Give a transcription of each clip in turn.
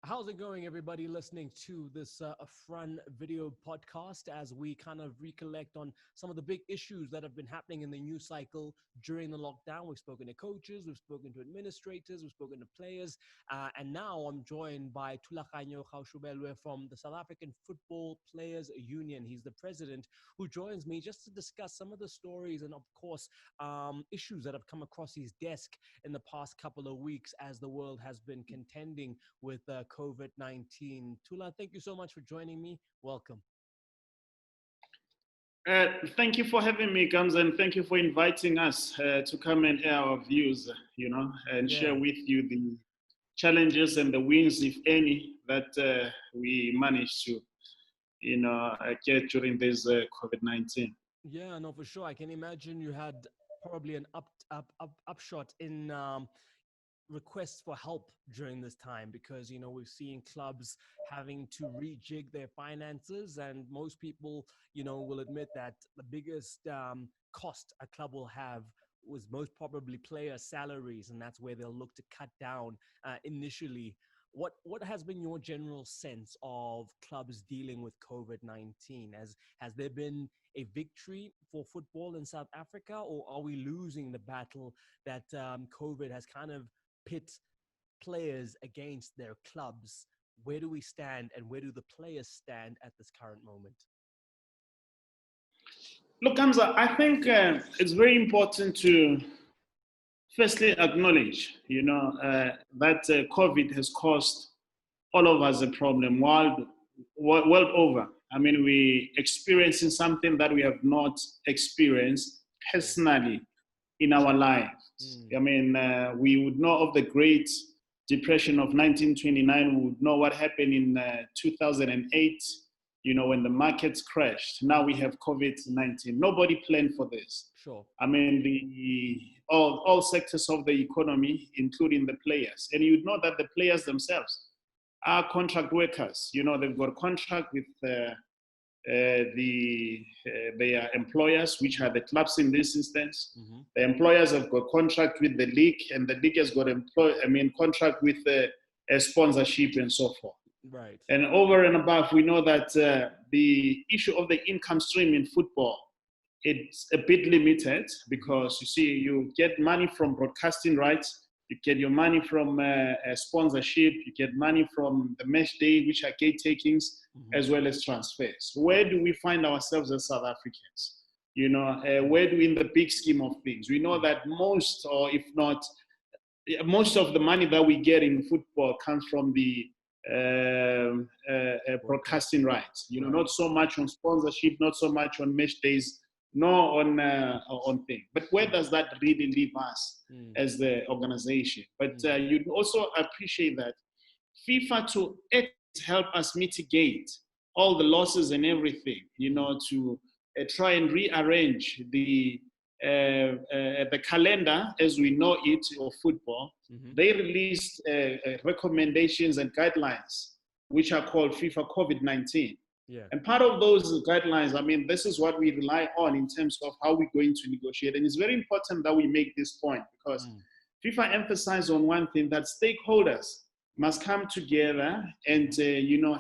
How's it going, everybody listening to this Fun video podcast as we kind of recollect on some of the big issues that have been happening in the news cycle during the lockdown? We've spoken to coaches, we've spoken to administrators, we've spoken to players, and now I'm joined by Thulaganyo Gaoshubelwe from the South African Football Players Union. He's the president who joins me just to discuss some of the stories and, of course, issues that have come across his desk in the past couple of weeks as the world has been contending with COVID-19. Tula, thank you so much for joining me. Welcome. Thank you for having me, Gams, and thank you for inviting us to come and air our views, and share Yeah. with you the challenges and the wins, if any, that we managed to, get during this COVID-19. Yeah, no, for sure. I can imagine you had probably an upshot in requests for help during this time because we've seen clubs having to rejig their finances, and most people will admit that the biggest cost a club will have was most probably player salaries, and that's where they'll look to cut down initially. What has been your general sense of clubs dealing with COVID-19? Has there been a victory for football in South Africa, or are we losing the battle that COVID has kind of pit players against their clubs? Where do we stand, and where do the players stand at this current moment? Look, Hamza, I think it's very important to firstly acknowledge, that COVID has caused all of us a problem world over. I mean, we experiencing something that we have not experienced personally in our lives. I mean, we would know of the Great Depression of 1929. We would know what happened in 2008, when the markets crashed. Now we have COVID-19. Nobody planned for this. Sure. I mean, all sectors of the economy, including the players. And you'd know that the players themselves are contract workers. They've got a contract with their employers, which are the clubs in this instance. Mm-hmm. The employers have got contract with the league, and the league has got contract with a sponsorship and so forth. Right. And over and above, we know that the issue of the income stream in football, it's a bit limited because you get money from broadcasting rights, you get your money from sponsorship, you get money from the match day, which are gate takings, as well as transfers. Where do we find ourselves as South Africans? Where do we in the big scheme of things? We know that most, or if not, most of the money that we get in football comes from the broadcasting rights. Not so much on sponsorship, not so much on match days, no on thing. But where does that really leave us as the organization? But you'd also appreciate that FIFA to help us mitigate all the losses and everything, to try and rearrange the calendar as we know it of football. They released recommendations and guidelines, which are called FIFA COVID-19. Yeah. And part of those guidelines, this is what we rely on in terms of how we're going to negotiate. And it's very important that we make this point because FIFA emphasized on one thing, that stakeholders must come together and,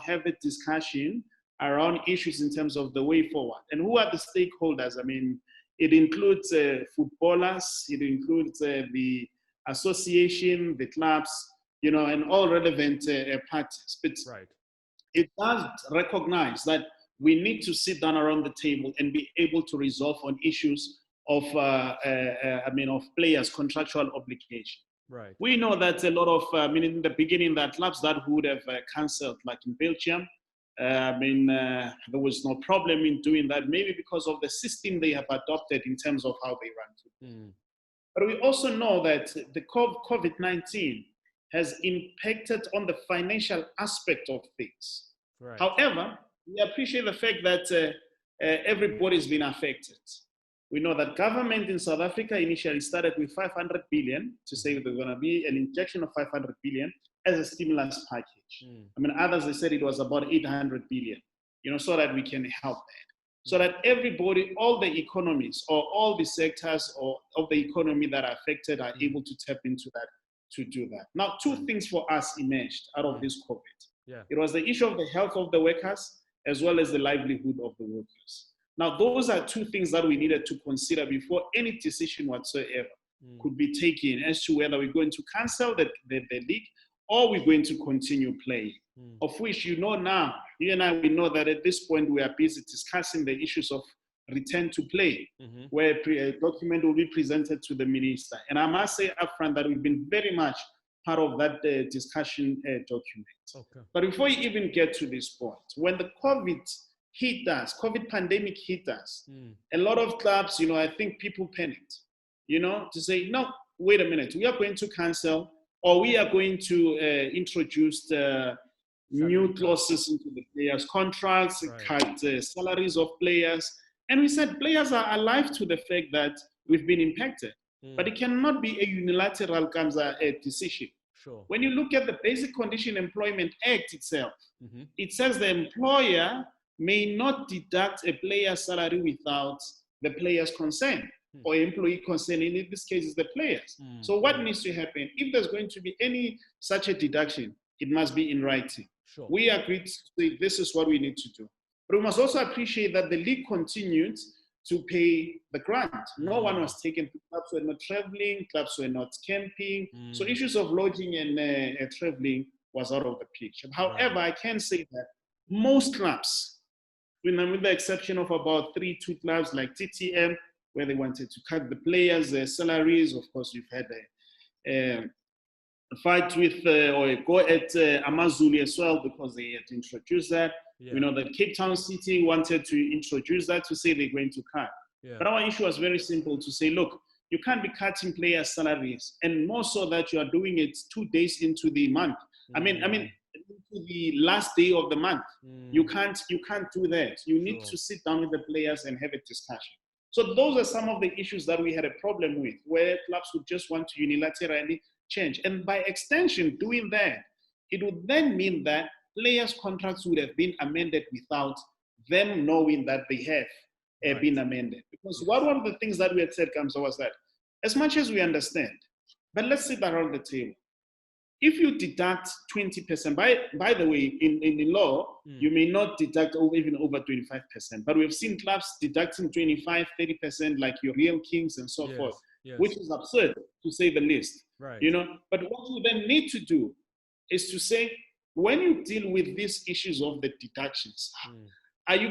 have a discussion around issues in terms of the way forward. And who are the stakeholders? It includes footballers, it includes the association, the clubs, and all relevant parties. But right. It does recognize that we need to sit down around the table and be able to resolve on issues of players' contractual obligation. Right. We know that a lot of, in the beginning, that clubs that would have cancelled, like in Belgium, there was no problem in doing that, maybe because of the system they have adopted in terms of how they run football. But we also know that the COVID-19 has impacted on the financial aspect of things. Right. However, we appreciate the fact that everybody's been affected. We know that government in South Africa initially started with 500 billion to say there's going to be an injection of 500 billion as a stimulus package. Others, they said it was about 800 billion, so that we can help that. So that everybody, all the economies or all the sectors of the economy that are affected are able to tap into that to do that. Now, two things for us emerged out of this COVID. Yeah. It was the issue of the health of the workers as well as the livelihood of the workers. Now, those are two things that we needed to consider before any decision whatsoever could be taken as to whether we're going to cancel the league or we're going to continue playing. Of which, now, you and I, we know that at this point we are busy discussing the issues of return to play, where a document will be presented to the minister. And I must say upfront that we've been very much part of that discussion document. Okay. But before you even get to this point, when the COVID pandemic hit us, a lot of clubs, I think people panicked, to say, no, wait a minute, we are going to cancel, or we are going to introduce new clauses into the players' contracts, cut salaries of players. And we said players are alive to the fact that we've been impacted. But it cannot be a unilateral decision. Sure. When you look at the Basic Condition Employment Act itself, it says the employer may not deduct a player's salary without the player's consent or employee consent. In this case, it's the players. So what needs to happen? If there's going to be any such a deduction, it must be in writing. Sure. We agreed to say this is what we need to do. But we must also appreciate that the league continued to pay the grant. No one was taken. Clubs were not traveling, clubs were not camping. So issues of lodging and traveling was out of the picture. However, I can say that most clubs, with the exception of about 2 clubs like TTM, where they wanted to cut the players' their salaries. Of course, we've had a fight with or a go at Amazulu as well, because they had introduced that. Yeah. We know that Cape Town City wanted to introduce that to say they're going to cut. Yeah. But our issue was very simple to say, look, you can't be cutting players' salaries, and more so that you are doing it 2 days into the month. I mean, into the last day of the month. You can't do that. You need to sit down with the players and have a discussion. So those are some of the issues that we had a problem with, where clubs would just want to unilaterally change. And by extension, doing that, it would then mean that players' contracts would have been amended without them knowing that they have been amended. Because one of the things that we had said, Kamsa, was that as much as we understand, but let's sit around the table. If you deduct 20%, by the way, in the law, you may not deduct even over 25%, but we've seen clubs deducting 25, 30%, like your Real Kings and so forth, which is absurd, to say the least. Right. But what you then need to do is to say, when you deal with these issues of the deductions,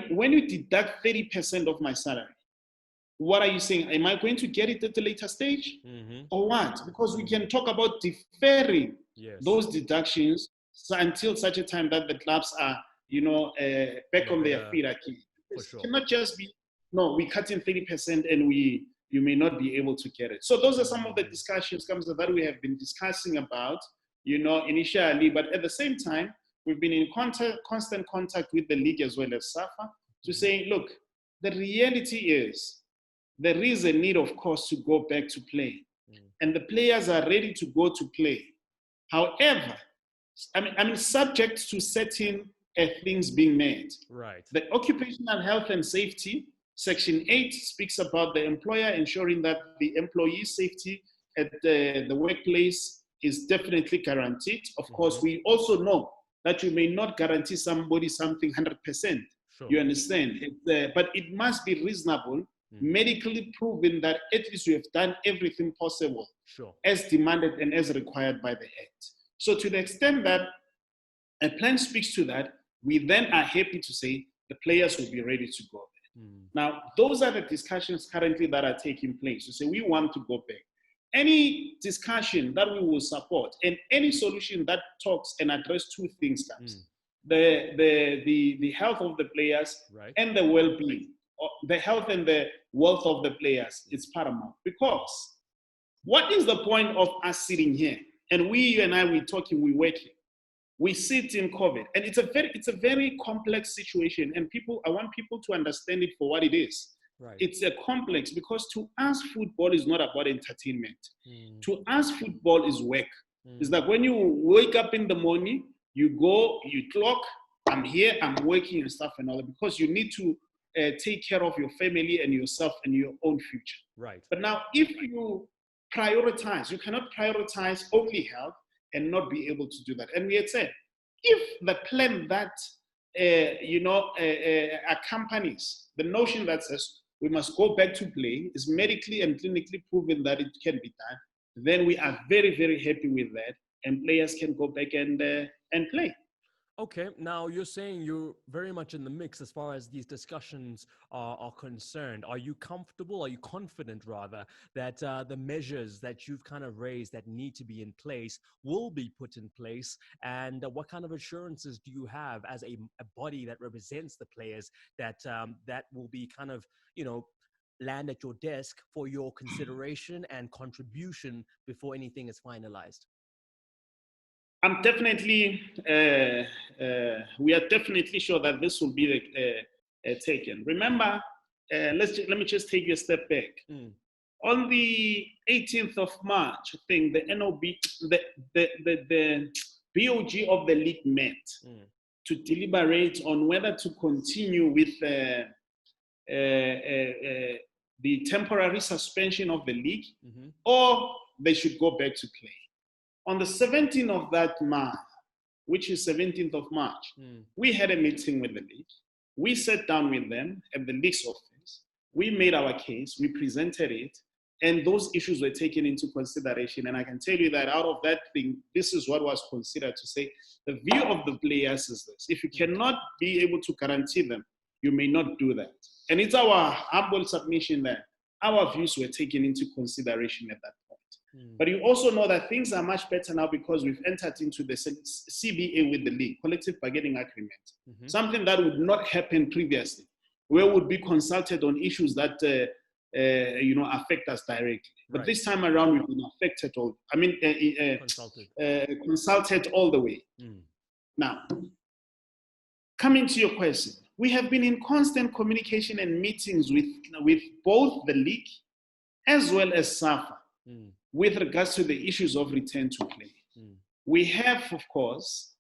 when you deduct 30% of my salary, what are you saying? Am I going to get it at a later stage? Or what? Because we can talk about deferring those deductions until such a time that the clubs are, back on their feet again. It cannot just be, no, we're cutting 30% and you may not be able to get it. So those are some of the discussions that we have been discussing about, initially, but at the same time, we've been in constant contact with the league as well as SAFA to say, look, the reality is there is a need, of course, to go back to play. And the players are ready to go to play. However, subject to certain things being made. Right. The Occupational Health and Safety, Section 8, speaks about the employer ensuring that the employee's safety at the workplace is definitely guaranteed. Of course, we also know that you may not guarantee somebody something 100%. Sure. You understand? But it must be reasonable, medically proven that at least you have done everything possible as demanded and as required by the Act. So to the extent that a plan speaks to that, we then are happy to say the players will be ready to go there. Now, those are the discussions currently that are taking place. To say we want to go back. Any discussion that we will support and any solution that talks and addresses two things, the health of the players and the well-being. The health and the wealth of the players is paramount. Because what is the point of us sitting here? And you and I, we're talking, we're working. We sit in COVID, and it's a very complex situation. And I want people to understand it for what it is. Right. It's a complex, because to us, football is not about entertainment. To us, football is work. It's like when you wake up in the morning, you go, you clock, I'm here, I'm working and stuff and all that, because you need to take care of your family and yourself and your own future. Right. But now, if you prioritize. You cannot prioritize only health and not be able to do that. And we had said, if the plan that accompanies the notion that says we must go back to play is medically and clinically proven that it can be done, then we are very, very happy with that, and players can go back and play. Okay, now you're saying you're very much in the mix as far as these discussions are concerned. Are you comfortable, are you confident rather, that the measures that you've kind of raised that need to be in place will be put in place? And what kind of assurances do you have as a body that represents the players that that will be kind of, land at your desk for your consideration and contribution before anything is finalized? I'm definitely, we are definitely sure that this will be taken. Remember, let me just take you a step back. On the 18th of March, I think the NOB, the BOG of the league met to deliberate on whether to continue with the temporary suspension of the league or they should go back to play. On the 17th of that month, which is 17th of March, we had a meeting with the league. We sat down with them at the league's office. We made our case, we presented it, and those issues were taken into consideration. And I can tell you that out of that thing, this is what was considered to say, the view of the players is this. If you cannot be able to guarantee them, you may not do that. And it's our humble submission that our views were taken into consideration at that point. But you also know that things are much better now because we've entered into the CBA with the league, collective bargaining agreement, something that would not happen previously, where we would be consulted on issues that affect us directly. But this time around, we've been affected consulted all the way. Now, coming to your question, we have been in constant communication and meetings with both the league as well as SAFPU. With regards to the issues of return to play. We have, of course,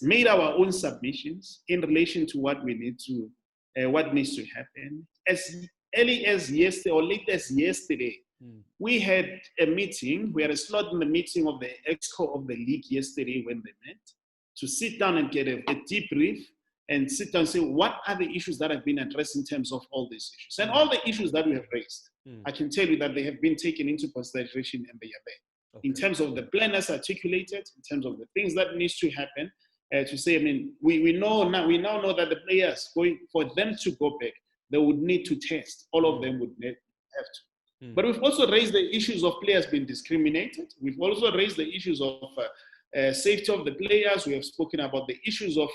made our own submissions in relation to what needs to happen. As early as yesterday or late as yesterday, we had a meeting, we had a slot in the meeting of the ExCo of the league yesterday when they met to sit down and get a debrief and sit down and say, what are the issues that have been addressed in terms of all these issues? And all the issues that we have raised, I can tell you that they have been taken into consideration and they are there. In terms of the plan as articulated, in terms of the things that needs to happen, to say, we now know that the players, for them to go back, they would need to test. All of them would have to. But we've also raised the issues of players being discriminated. We've also raised the issues of safety of the players. We have spoken about the issues of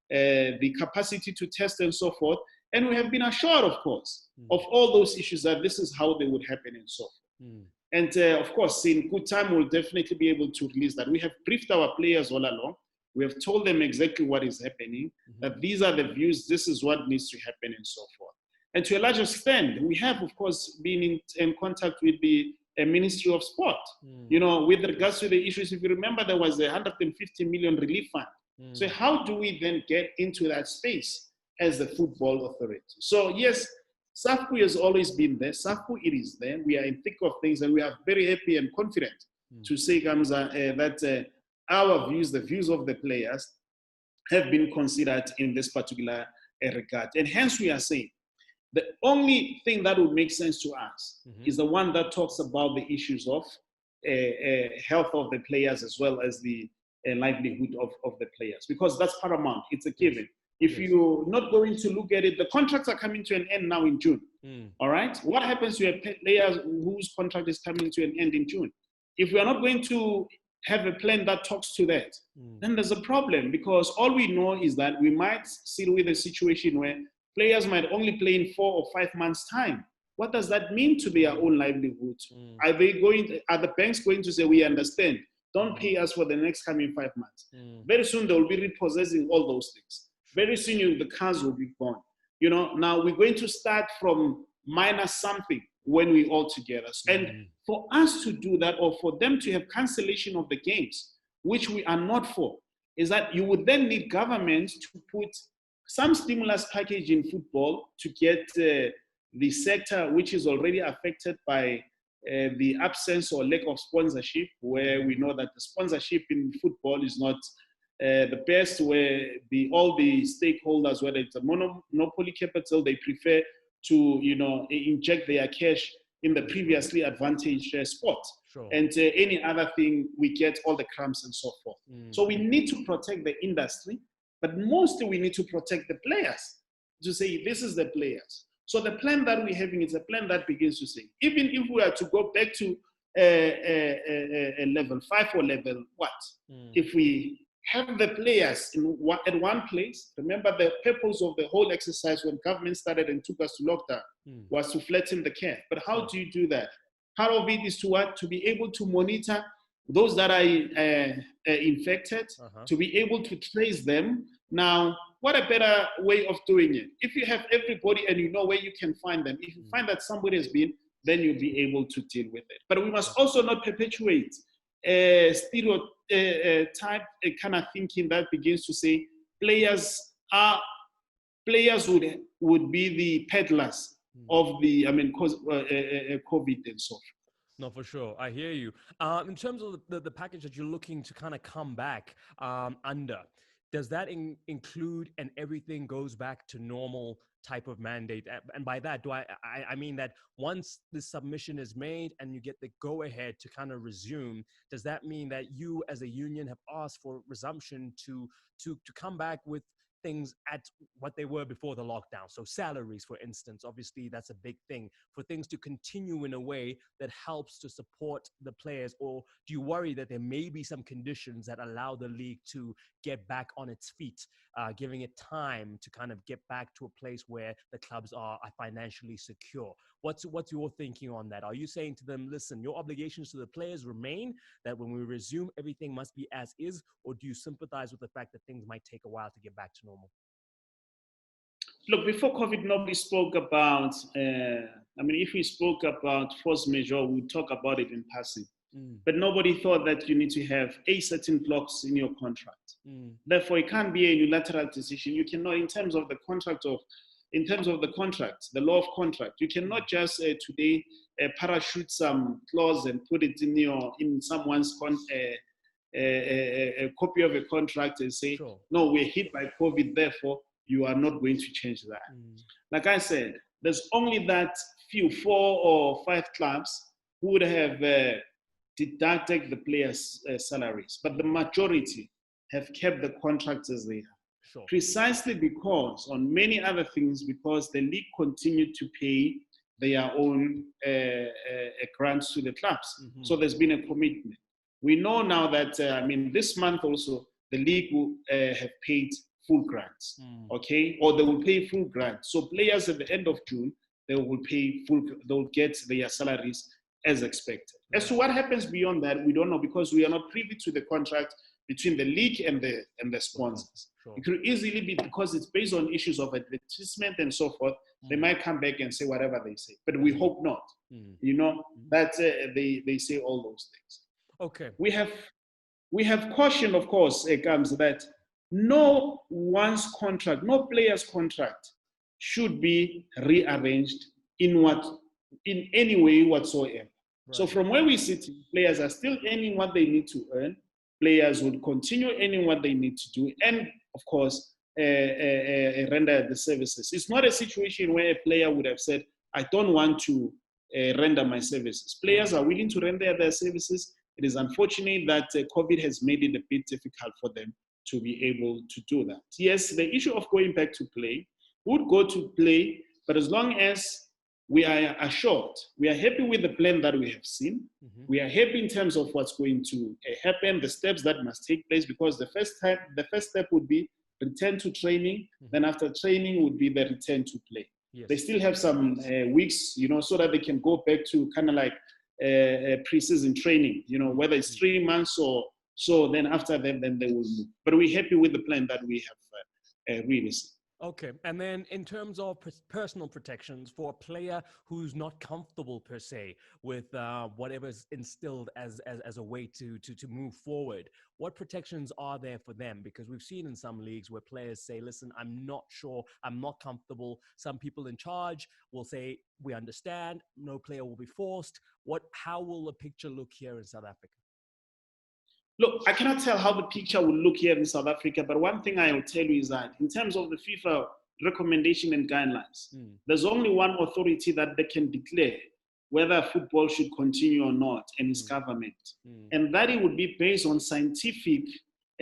the capacity to test and so forth. And we have been assured, of course, of all those issues that this is how they would happen and so forth. And of course, in good time, we'll definitely be able to release that. We have briefed our players all along. We have told them exactly what is happening, that these are the views, this is what needs to happen and so forth. And to a large extent, we have, of course, been in contact with the Ministry of Sport. With regards to the issues, if you remember, there was a 150 million relief fund. So how do we then get into that space as the football authority? So yes, SAFPU has always been there. SAFPU, it is there. We are in thick of things, and we are very happy and confident to say, Gamza, that our views, the views of the players, have been considered in this particular regard. And hence we are saying, the only thing that would make sense to us is the one that talks about the issues of health of the players as well as the livelihood of the players, because that's paramount. It's a given. If you're not going to look at it, the contracts are coming to an end now in June. All right? What happens to a player whose contract is coming to an end in June? If we are not going to have a plan that talks to that, then there's a problem, because all we know is that we might sit with a situation where players might only play in 4 or 5 months' time. What does that mean to their own livelihood? Are the banks going to say, we understand, don't pay us for the next coming 5 months? Very soon they will be repossessing all those things. Very soon the cars will be gone. Now we're going to start from minus something when we all together. And for us to do that, or for them to have cancellation of the games, which we are not for, is that you would then need government to put some stimulus package in football to get the sector which is already affected by the absence or lack of sponsorship, where we know that the sponsorship in football is not the best, where all the stakeholders, whether it's a monopoly capital, they prefer to inject their cash in the previously advantaged sport. Sure. And any other thing, we get all the crumbs and so forth. So we need to protect the industry, but mostly we need to protect the players, to say this is the players. So the plan that we're having is a plan that begins to say, even if we are to go back to level 5 or level what, if we have the players at one place. Remember, the purpose of the whole exercise when government started and took us to lockdown was to flatten the curve. But how do you do that? Part of it is to be able to monitor those that are infected, to be able to trace them. Now, what a better way of doing it? If you have everybody and you know where you can find them, if you find that somebody has been, then you'll be able to deal with it. But we must also not perpetuate stereotype kind of thinking that begins to say players would be the peddlers of the COVID and so forth. No, for sure. I hear you. In terms of the package that you're looking to kind of come back under, does that include and everything goes back to normal type of mandate? And by that, I mean that once the submission is made and you get the go-ahead to kind of resume, does that mean that you as a union have asked for resumption to come back with things at what they were before the lockdown? So salaries, for instance, obviously that's a big thing, for things to continue in a way that helps to support the players. Or do you worry that there may be some conditions that allow the league to get back on its feet, giving it time to kind of get back to a place where the clubs are financially secure? What's your thinking on that? Are you saying to them, listen, your obligations to the players remain, that when we resume, everything must be as is? Or do you sympathize with the fact that things might take a while to get back to normal? Look, before COVID, nobody spoke about, if we spoke about force majeure, we would talk about it in passing. But nobody thought that you need to have a certain clause in your contract. Therefore, it can't be a unilateral decision. You cannot, in terms of the contract, the law of contract, you cannot just today parachute some clause and put it in someone's a copy of a contract and say, sure, no, we're hit by COVID, therefore you are not going to change that. Like I said, there's only that few 4 or 5 clubs who would have deducted the players' salaries, but the majority have kept the contracts as they are. Sure. Precisely because, on many other things, because the league continued to pay their own grants to the clubs. So there's been a commitment. We know now that, this month also, the league will have paid full grants, okay? Or they will pay full grants. So players at the end of June, they'll get their salaries as expected. As to what happens beyond that, we don't know, because we are not privy to the contract between the league and the sponsors. Sure. It could easily be, because it's based on issues of advertisement and so forth, they might come back and say whatever they say, but we hope not, that they say all those things. Okay. We have caution, of course, comes that no player's contract should be rearranged in any way whatsoever. Right. So from where we sit, players are still earning what they need to earn. Players would continue earning what they need to do, and of course, render the services. It's not a situation where a player would have said, I don't want to render my services. Players are willing to render their services. It is unfortunate that COVID has made it a bit difficult for them to be able to do that. Yes, the issue of going back to play would go to play, but as long as we are assured, we are happy with the plan that we have seen. We are happy in terms of what's going to happen, the steps that must take place, because the first step would be return to training. Then after training would be the return to play. Yes. They still have some weeks, so that they can go back to kind of like pre-season training, whether it's 3 months or so. Then after that, then they will move. But we're happy with the plan that we have really seen. Okay. And then in terms of personal protections for a player who's not comfortable per se with whatever's instilled as a way to move forward, what protections are there for them? Because we've seen in some leagues where players say, listen, I'm not sure, I'm not comfortable. Some people in charge will say, we understand, no player will be forced. How will the picture look here in South Africa? Look, I cannot tell how the picture will look here in South Africa, but one thing I will tell you is that in terms of the FIFA recommendation and guidelines, there's only one authority that they can declare whether football should continue or not, and it's government. And that it would be based on scientific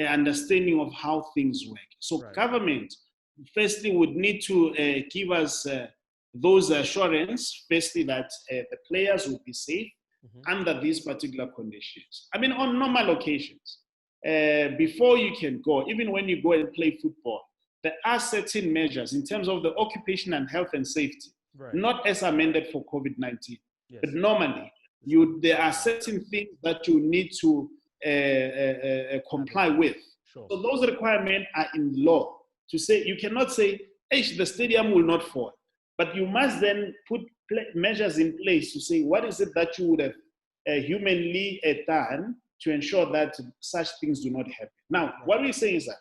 understanding of how things work. So government, firstly, would need to give us those assurance, firstly, that the players would be safe under these particular conditions. I mean, on normal occasions, before you can go, even when you go and play football, there are certain measures in terms of the occupation and health and safety, not as amended for COVID-19, but normally there are certain things that you need to comply with. So those requirements are in law to say, you cannot say, hey, the stadium will not fall, but you must then put measures in place to say, what is it that you would have humanly done to ensure that such things do not happen? Now, what we say is that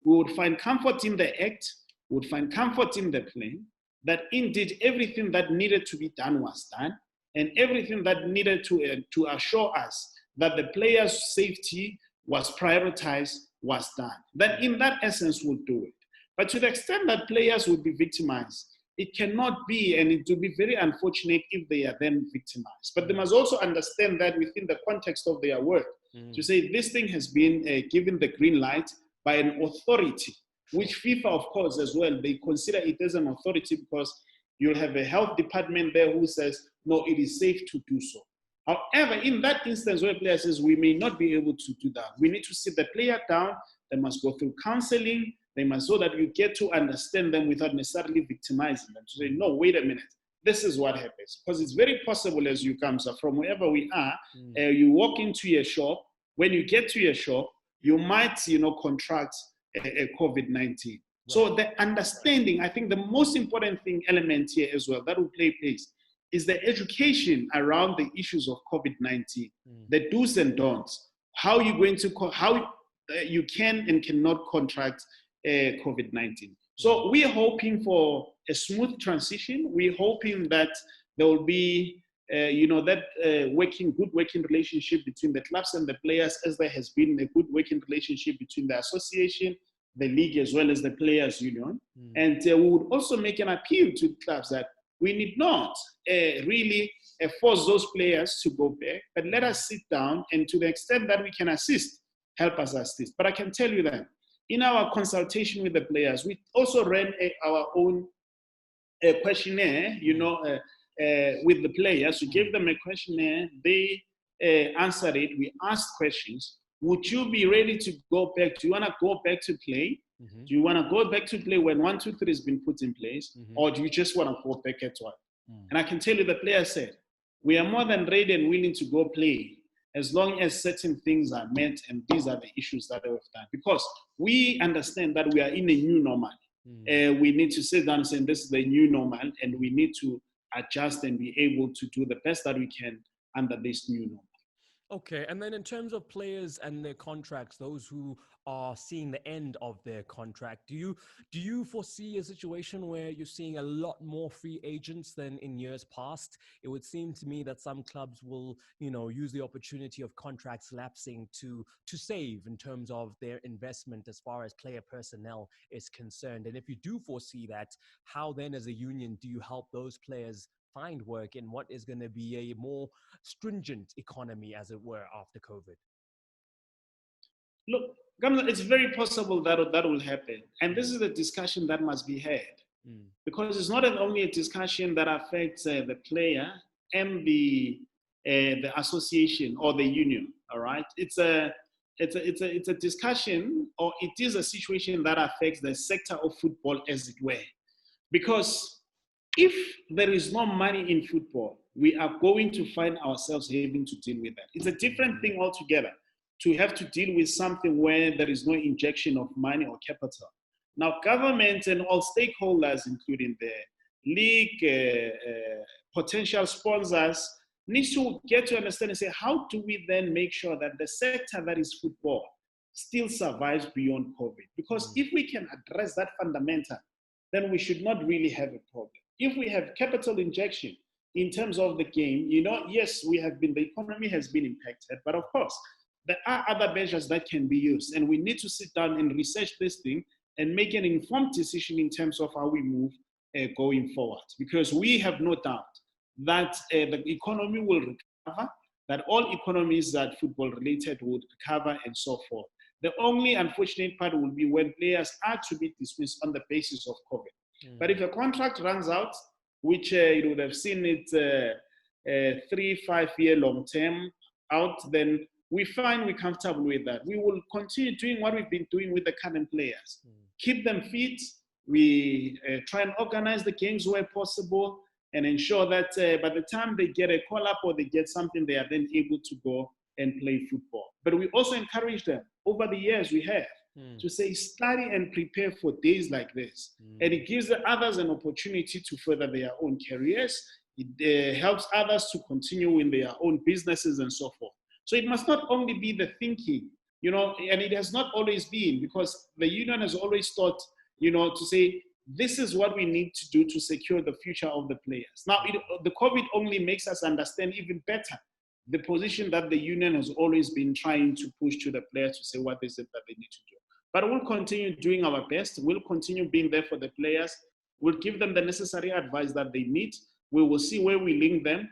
we would find comfort in the act, we would find comfort in the plan, that indeed everything that needed to be done was done, and everything that needed to assure us that the players' safety was prioritized was done. Then in that essence, we'll do it. But to the extent that players would be victimized, it cannot be, and it would be very unfortunate if they are then victimized. But they must also understand that within the context of their work, to say this thing has been given the green light by an authority, which FIFA, of course, as well, they consider it as an authority because you'll have a health department there who says, no, it is safe to do so. However, in that instance where player says we may not be able to do that, we need to sit the player down, they must go through counseling, they must so that you get to understand them without necessarily victimizing them. To say, no, wait a minute, this is what happens. Because it's very possible as you come from wherever we are, you walk into your shop, when you get to your shop, you might, contract a COVID-19. So the understanding, I think the most important element here as well, that will play place, is the education around the issues of COVID-19, the do's and don'ts, how you can and cannot contract COVID-19. So we're hoping for a smooth transition. We're hoping that there will be, good working relationship between the clubs and the players, as there has been a good working relationship between the association, the league, as well as the players' union. And we would also make an appeal to the clubs that we need not really force those players to go back, but let us sit down and to the extent that we can assist, help us assist. But I can tell you that in our consultation with the players, we also ran our own questionnaire, with the players. We gave them a questionnaire, they answered it, we asked questions. Would you be ready to go back? Do you want to go back to play? Do you want to go back to play when 1, 2, 3 has been put in place? Or do you just want to go back at one? And I can tell you the players said, we are more than ready and willing to go play as long as certain things are met, and these are the issues that we've done. Because we understand that we are in a new normal. We need to sit down and say, this is the new normal, and we need to adjust and be able to do the best that we can under this new normal. Okay, and then in terms of players and their contracts, those who are seeing the end of their contract, do you foresee a situation where you're seeing a lot more free agents than in years past? It would seem to me that some clubs will, use the opportunity of contracts lapsing to save in terms of their investment as far as player personnel is concerned. And if you do foresee that, how then as a union do you help those players find work in what is going to be a more stringent economy, as it were, after COVID? Look, it's very possible that will happen. And this is a discussion that must be had. Because it's not only a discussion that affects the player and the association or the union, all right? It's a discussion, or it is a situation that affects the sector of football, as it were. Because if there is no money in football, we are going to find ourselves having to deal with that. It's a different thing altogether to have to deal with something where there is no injection of money or capital. Now, government and all stakeholders, including the league, potential sponsors, needs to get to understand and say, how do we then make sure that the sector that is football still survives beyond COVID? Because if we can address that fundamental, then we should not really have a problem. If we have capital injection in terms of the game, yes, the economy has been impacted, but of course, there are other measures that can be used, and we need to sit down and research this thing and make an informed decision in terms of how we move going forward. Because we have no doubt that the economy will recover, that all economies that football related would recover and so forth. The only unfortunate part will be when players are to be dismissed on the basis of COVID. But if a contract runs out, which you would have seen it 3-5 year long term out, then we're comfortable with that. We will continue doing what we've been doing with the current players. Keep them fit. We try and organize the games where possible and ensure that by the time they get a call-up or they get something, they are then able to go and play football. But we also encourage them, over the years we have, to say, study and prepare for days like this. And it gives the others an opportunity to further their own careers. It helps others to continue in their own businesses and so forth. So it must not only be the thinking, and it has not always been, because the union has always thought, to say, this is what we need to do to secure the future of the players. Now, the COVID only makes us understand even better the position that the union has always been trying to push to the players to say what is it that they need to do. But we'll continue doing our best. We'll continue being there for the players. We'll give them the necessary advice that they need. We will see where we link them.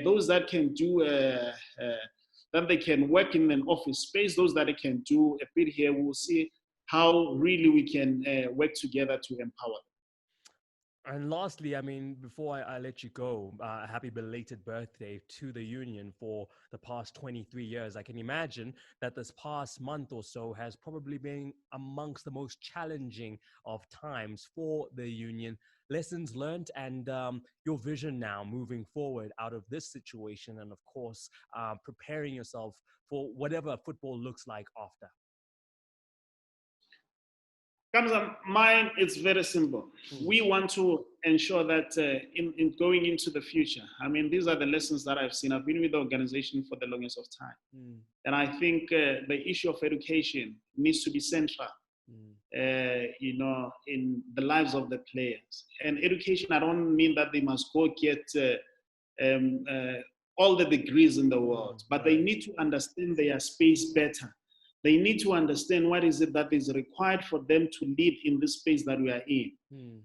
Those that can do, that they can work in an office space, those that they can do a bit here, we'll see how really we can work together to empower them. And lastly, I mean, before I let you go, a happy belated birthday to the union for the past 23 years. I can imagine that this past month or so has probably been amongst the most challenging of times for the union. Lessons learned and your vision now moving forward out of this situation, and of course, preparing yourself for whatever football looks like after. Mine, it's very simple. We want to ensure that in going into the future, I mean, these are the lessons that I've seen. I've been with the organization for the longest of time. And I think the issue of education needs to be central, in the lives of the players. And education, I don't mean that they must go get all the degrees in the world, but they need to understand their space better. They need to understand what is it that is required for them to lead in this space that we are in.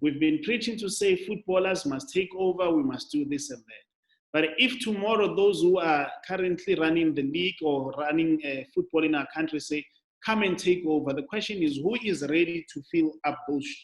We've been preaching to say footballers must take over, we must do this and that. But if tomorrow those who are currently running the league or running football in our country say, come and take over, the question is, who is ready to fill up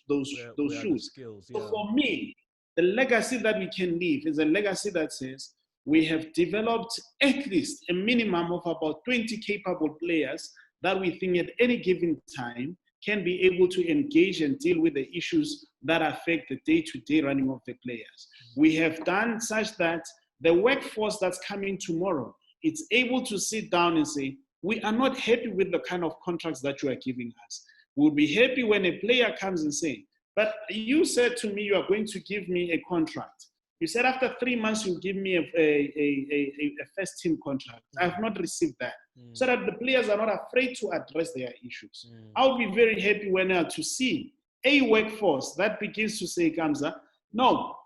those shoes? Skills, So for me, the legacy that we can leave is a legacy that says we have developed at least a minimum of about 20 capable players that we think at any given time can be able to engage and deal with the issues that affect the day-to-day running of the players. We have done such that the workforce that's coming tomorrow, it's able to sit down and say, we are not happy with the kind of contracts that you are giving us. We'll be happy when a player comes and say, but you said to me you are going to give me a contract. You said after 3 months, you'll give me a first team contract. I have not received that. So that the players are not afraid to address their issues. I'll be very happy when to see a workforce that begins to say, Kamza, no,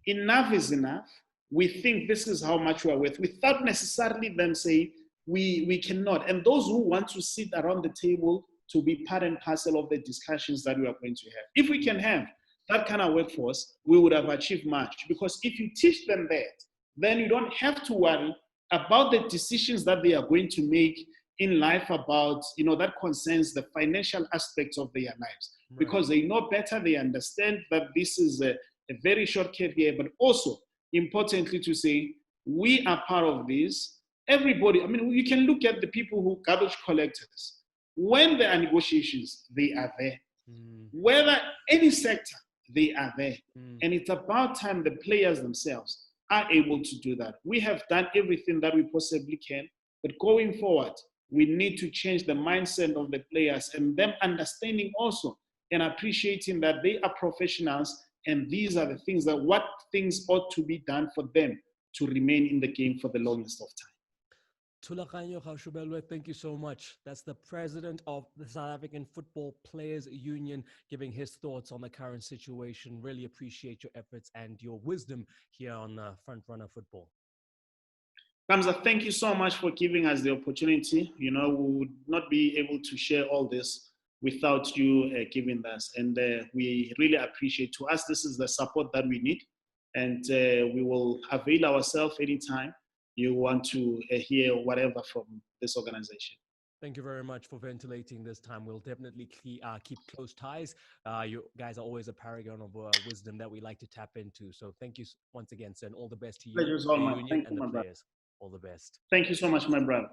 enough is enough. We think this is how much we are worth, without necessarily them saying we cannot. And those who want to sit around the table to be part and parcel of the discussions that we are going to have. If we can have that kind of workforce, we would have achieved much. Because if you teach them that, then you don't have to worry about the decisions that they are going to make in life about, that concerns the financial aspects of their lives. Right. Because they know better, they understand that this is a very short career, but also importantly to say, we are part of this. Everybody, I mean, you can look at the people who garbage collectors. When there are negotiations, they are there. Whether any sector, they are there. And it's about time the players themselves are able to do that. We have done everything that we possibly can, but going forward, we need to change the mindset of the players and them understanding also and appreciating that they are professionals, and these are the things that what things ought to be done for them to remain in the game for the longest of time. Thulaganyo Gaoshubelwe, thank you so much. That's the president of the South African Football Players Union giving his thoughts on the current situation. Really appreciate your efforts and your wisdom here on Front Runner Football. Kamza, thank you so much for giving us the opportunity. You know, we would not be able to share all this without you giving us. And we really appreciate. To us, this is the support that we need. And we will avail ourselves anytime you want to hear whatever from this organization. Thank you very much for ventilating this time. We'll definitely keep close ties. You guys are always a paragon of wisdom that we like to tap into. So thank you once again, sir, and all the best to you, the union, and the players. All the best. Thank you so much, my brother.